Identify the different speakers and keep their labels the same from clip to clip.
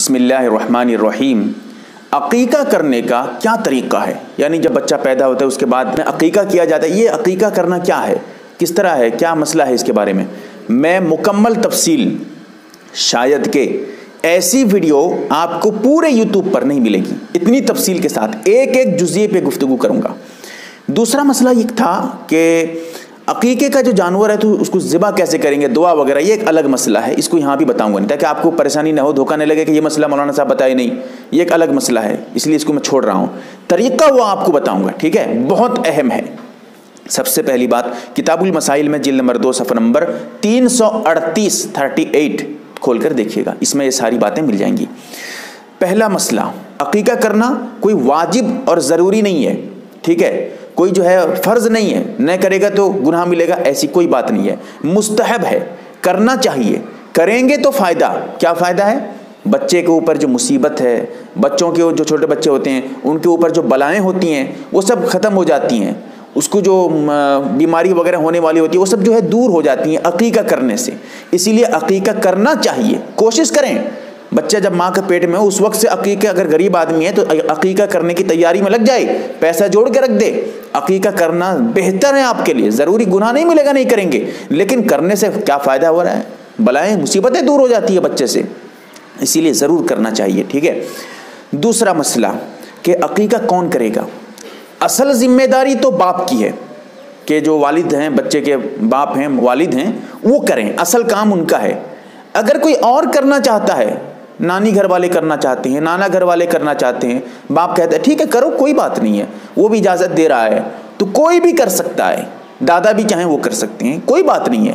Speaker 1: بسم اللہ الرحمن الرحیم۔ عقیقہ کرنے کا کیا طریقہ ہے؟ یعنی جب بچہ پیدا ہوتا ہے اس کے بعد عقیقہ کیا جاتا ہے، یہ عقیقہ کرنا کیا ہے، کس طرح ہے، کیا مسئلہ ہے، اس کے بارے میں مکمل تفصیل، شاید کہ ایسی ویڈیو آپ کو پورے یوٹیوب پر نہیں ملے گی، اتنی تفصیل کے ساتھ ایک ایک جزئیے پہ گفتگو کروں گا۔ دوسرا مسئلہ یہ تھا کہ عقیقے کا جو جانور ہے تو اس کو ذبح کیسے کریں گے، دعا وغیرہ، یہ ایک الگ مسئلہ ہے، اس کو یہاں بھی بتاؤں گا نہیں تاکہ آپ کو پریشانی نہ ہو، دھوکہ نہیں لگے کہ یہ مسئلہ مولانا صاحب بتائے نہیں، یہ ایک الگ مسئلہ ہے، اس لیے اس کو میں چھوڑ رہا ہوں۔ طریقہ وہ آپ کو بتاؤں گا، ٹھیک ہے، بہت اہم ہے۔ سب سے پہلی بات، کتاب المسائل میں جلد نمبر 2 صفحہ نمبر 338 کھول کر دیکھیے گا، اس میں یہ ساری باتیں مل جائیں گی۔ پہلا مسئلہ، عقیقہ کرنا کوئی واجب اور ضروری نہیں ہے، ٹھیک ہے، کوئی جو ہے فرض نہیں ہے، نہ کرے گا تو گناہ ملے گا، ایسی کوئی بات نہیں ہے، مستحب ہے، کرنا چاہیے، کریں گے تو فائدہ، کیا فائدہ ہے؟ بچے کے اوپر جو مصیبت ہے، بچوں کے جو چھوٹے بچے ہوتے ہیں ان کے اوپر جو بلائیں ہوتی ہیں وہ سب ختم ہو جاتی ہیں، اس کو جو بیماری وغیرہ ہونے والی ہوتی ہے وہ سب جو ہے دور ہو جاتی ہیں عقیقہ کرنے سے، اسی لیے عقیقہ کرنا چاہیے، کوشش کریں۔ بچہ جب ماں کے پیٹ میں ہو اس وقت سے عقیقہ، اگر غریب آدمی ہے تو عقیقہ کرنے کی تیاری میں لگ جائے، پیسہ جوڑ کے رکھ دے، عقیقہ کرنا بہتر ہے آپ کے لیے، ضروری گناہ نہیں ملے گا نہیں کریں گے، لیکن کرنے سے کیا فائدہ ہو رہا ہے؟ بلائیں مصیبتیں دور ہو جاتی ہے بچے سے، اسی لیے ضرور کرنا چاہیے، ٹھیک ہے۔ دوسرا مسئلہ کہ عقیقہ کون کرے گا؟ اصل ذمہ داری تو باپ کی ہے کہ جو والد ہیں، بچے کے باپ ہیں، والد ہیں، وہ کریں، اصل کام ان کا ہے۔ اگر کوئی اور کرنا چاہتا ہے، نانی گھر والے کرنا چاہتے ہیں، نانا گھر والے کرنا چاہتے ہیں، باپ کہتا ہے ٹھیک ہے کرو، کوئی بات نہیں ہے، وہ بھی اجازت دے رہا ہے تو کوئی بھی کر سکتا ہے، دادا بھی چاہیں وہ کر سکتے ہیں، کوئی بات نہیں ہے،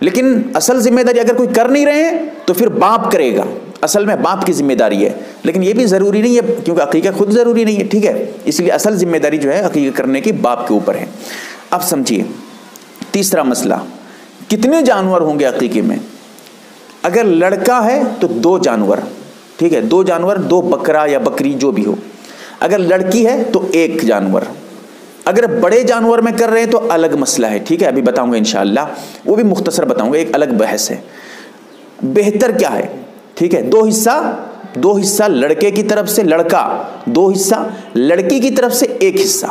Speaker 1: لیکن اصل ذمہ داری اگر کوئی کر نہیں رہے ہیں تو پھر باپ کرے گا، اصل میں باپ کی ذمہ داری ہے، لیکن یہ بھی ضروری نہیں ہے کیونکہ عقیقہ خود ضروری نہیں ہے، ٹھیک ہے، اس لیے اصل ذمہ داری جو ہے عقیقہ کرنے کی باپ کے اوپر ہے۔ اب سمجھیے تیسرا مسئلہ، کتنے جانور ہوں گے عقیقے میں؟ اگر لڑکا ہے تو 2 جانور، ٹھیک ہے، 2 جانور، 2 بکرا یا بکری جو بھی ہو۔ اگر لڑکی ہے تو 1 جانور۔ اگر بڑے جانور میں کر رہے ہیں تو الگ مسئلہ ہے، ٹھیک ہے، ابھی بتاؤں گا انشاءاللہ، وہ بھی مختصر بتاؤں گا، ایک الگ بحث ہے۔ بہتر کیا ہے؟ ٹھیک ہے، 2 حصہ لڑکے کی طرف سے، لڑکا 2 حصہ، لڑکی کی طرف سے 1 حصہ۔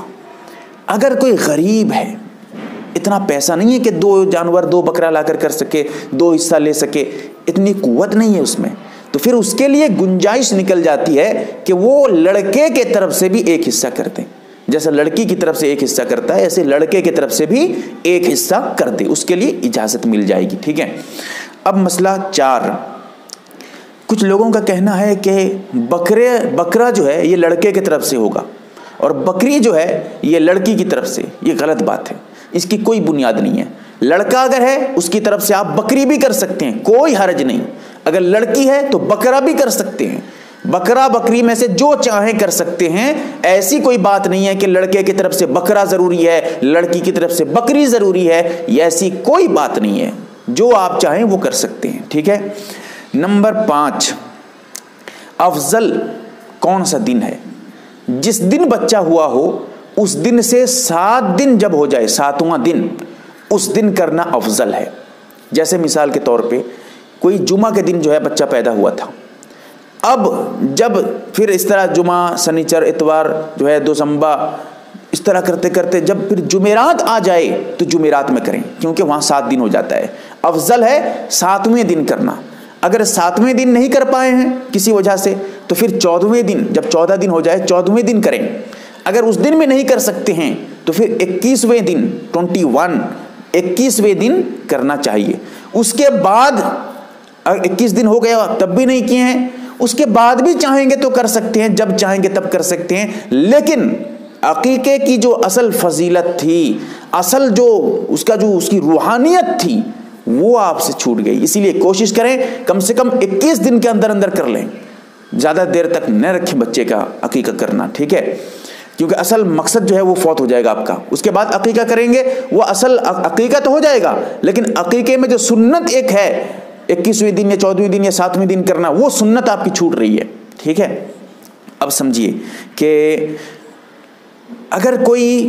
Speaker 1: اگر کوئی غریب ہے، اتنا پیسہ نہیں ہے کہ 2 جانور 2 بکرا لا کر سکے، 2 حصہ لے سکے، اتنی قوت نہیں ہے اس میں، تو پھر اس کے لیے گنجائش نکل جاتی ہے کہ وہ لڑکے کے طرف سے بھی 1 حصہ کرتے ہیں، جیسا لڑکی کی طرف سے 1 حصہ کرتا ہے ایسے لڑکے کی طرف سے بھی 1 حصہ کر دے، اس کے لیے اجازت مل جائے گی، ٹھیک ہے۔ اب مسئلہ 4، کچھ لوگوں کا کہنا ہے کہ بکرا جو ہے یہ لڑکے کی طرف سے ہوگا اور بکری جو ہے یہ لڑکی کی طرف سے، یہ غلط بات ہے، اس کی کوئی بنیاد نہیں ہے۔ لڑکا اگر ہے اس کی طرف سے آپ بکری بھی کر سکتے ہیں، کوئی حرج نہیں، اگر لڑکی ہے تو بکرا بھی کر سکتے ہیں، بکرا بکری میں سے جو چاہیں کر سکتے ہیں، ایسی کوئی بات نہیں ہے کہ لڑکے کی طرف سے بکرا ضروری ہے، لڑکی کی طرف سے بکری ضروری ہے، یہ ایسی کوئی بات نہیں ہے، جو آپ چاہیں وہ کر سکتے ہیں، ٹھیک ہے۔ نمبر 5، افضل کون سا دن ہے؟ جس دن بچہ ہوا ہو اس دن سے 7 دن جب ہو جائے، 7واں دن، اس دن کرنا افضل ہے۔ جیسے مثال کے طور پہ کوئی جمعہ کے دن جو ہے بچہ پیدا ہوا تھا، اب جب پھر اس طرح جمعہ، سنیچر، اتوار جو ہے، دوشنبہ، اس طرح کرتے کرتے جب پھر جمعرات آ جائے تو جمعرات میں کریں کیونکہ وہاں 7 دن ہو جاتا ہے، افضل ہے 7ویں دن کرنا۔ اگر 7ویں دن نہیں کر پائے ہیں کسی وجہ سے تو پھر 14ویں دن، جب 14 دن ہو جائے 14ویں دن کریں۔ اگر اس دن میں نہیں کر سکتے ہیں تو پھر 21ویں دن، 21ویں دن کرنا چاہیے۔ اس کے بعد اگر 21 دن ہو گیا تب بھی نہیں کیے ہیں، اس کے بعد بھی چاہیں گے تو کر سکتے ہیں، جب چاہیں گے تب کر سکتے ہیں، لیکن عقیقے کی جو اصل فضیلت تھی، اصل جو اس کی روحانیت تھی وہ آپ سے چھوٹ گئی، اسی لیے کوشش کریں کم سے کم 21 دن کے اندر کر لیں، زیادہ دیر تک نہ رکھیں بچے کا عقیقہ کرنا، ٹھیک ہے، کیونکہ اصل مقصد جو ہے وہ فوت ہو جائے گا آپ کا۔ اس کے بعد عقیقہ کریں گے، وہ اصل عقیقہ تو ہو جائے گا، لیکن عقیقے میں جو سنت ایک ہے 21ویں دن یا 14ویں دن یا 7ویں دن کرنا، وہ سنت آپ کی چھوٹ رہی ہے، ٹھیک ہے۔ اب سمجھیے کہ اگر کوئی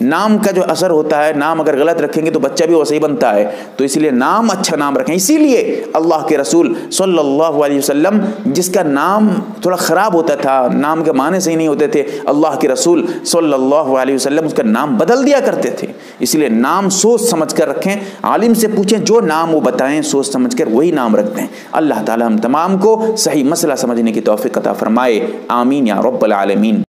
Speaker 1: نام کا جو اثر ہوتا ہے، نام اگر غلط رکھیں گے تو بچہ بھی ویسے ہی بنتا ہے، تو اس لیے نام اچھا نام رکھیں۔ اسی لیے اللہ کے رسول صلی اللہ علیہ وسلم جس کا نام تھوڑا خراب ہوتا تھا، نام کے معنی صحیح نہیں ہوتے تھے، اللہ کے رسول صلی اللہ علیہ وسلم اس کا نام بدل دیا کرتے تھے۔ اس لیے نام سوچ سمجھ کر رکھیں، عالم سے پوچھیں، جو نام وہ بتائیں سوچ سمجھ کر وہی نام رکھ دیں۔ اللہ تعالی ہم تمام کو صحیح مسئلہ سمجھنے کی توفیق عطا فرمائے، آمین یا رب العالمین۔